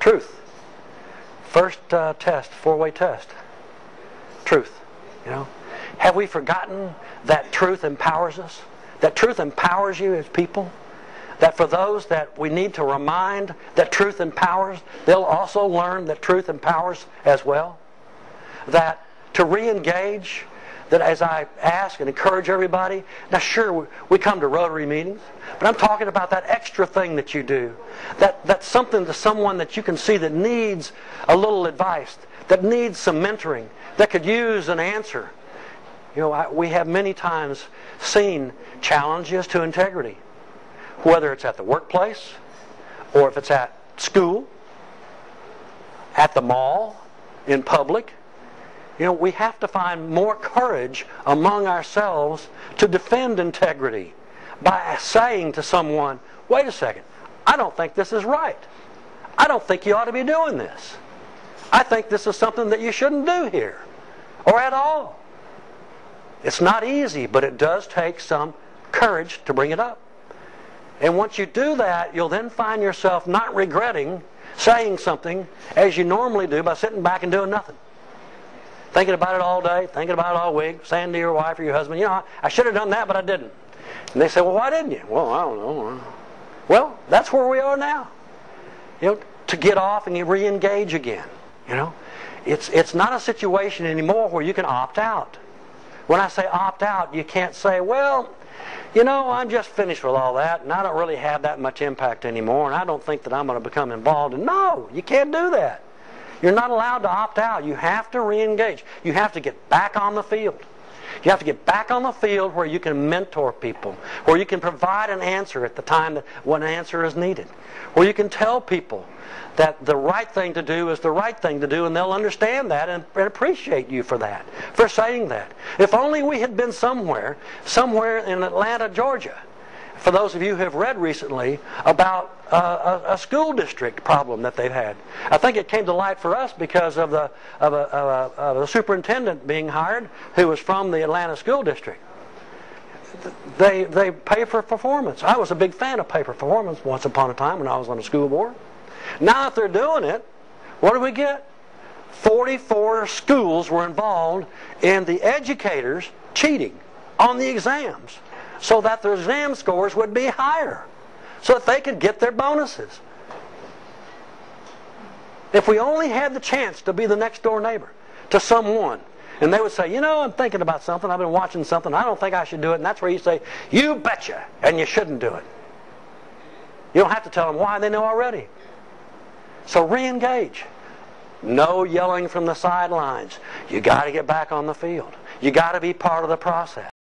Truth. First test, four-way test. Truth. You know, have we forgotten that truth empowers us? That truth empowers you as people? That for those that we need to remind that truth empowers, they'll also learn that truth empowers as well? That to re-engage, that as I ask and encourage everybody, now sure, we come to Rotary meetings, but I'm talking about that extra thing that you do. That's something to someone that you can see that needs a little advice, that needs some mentoring, that could use an answer. You know, we have many times seen challenges to integrity, whether it's at the workplace, or if it's at school, at the mall, in public. You know, we have to find more courage among ourselves to defend integrity by saying to someone, wait a second, I don't think this is right. I don't think you ought to be doing this. I think this is something that you shouldn't do here, or at all. It's not easy, but it does take some courage to bring it up. And once you do that, you'll then find yourself not regretting saying something as you normally do by sitting back and doing nothing. Thinking about it all day, thinking about it all week, saying to your wife or your husband, you know, I should have done that, but I didn't. And they say, well, why didn't you? Well, I don't know. Well, that's where we are now. You know, to get off and re-engage again. You know, it's not a situation anymore where you can opt out. When I say opt out, you can't say, well, you know, I'm just finished with all that, and I don't really have that much impact anymore, and I don't think that I'm going to become involved. And no, you can't do that. You're not allowed to opt out. You have to re-engage. You have to get back on the field. You have to get back on the field where you can mentor people, where you can provide an answer at the time that when an answer is needed, where you can tell people that the right thing to do is the right thing to do, and they'll understand that and appreciate you for that, for saying that. If only we had been somewhere in Atlanta, Georgia, for those of you who have read recently about a school district problem that they've had. I think it came to light for us because of a superintendent being hired who was from the Atlanta school district. They pay for performance. I was a big fan of pay for performance once upon a time when I was on the school board. Now that they're doing it, what do we get? 44 schools were involved in the educators cheating on the exams so that their exam scores would be higher, so that they could get their bonuses. If we only had the chance to be the next door neighbor to someone, and they would say, you know, I'm thinking about something, I've been watching something, I don't think I should do it, and that's where you say, you betcha, and you shouldn't do it. You don't have to tell them why, they know already. So re-engage. No yelling from the sidelines. You got to get back on the field. You got to be part of the process.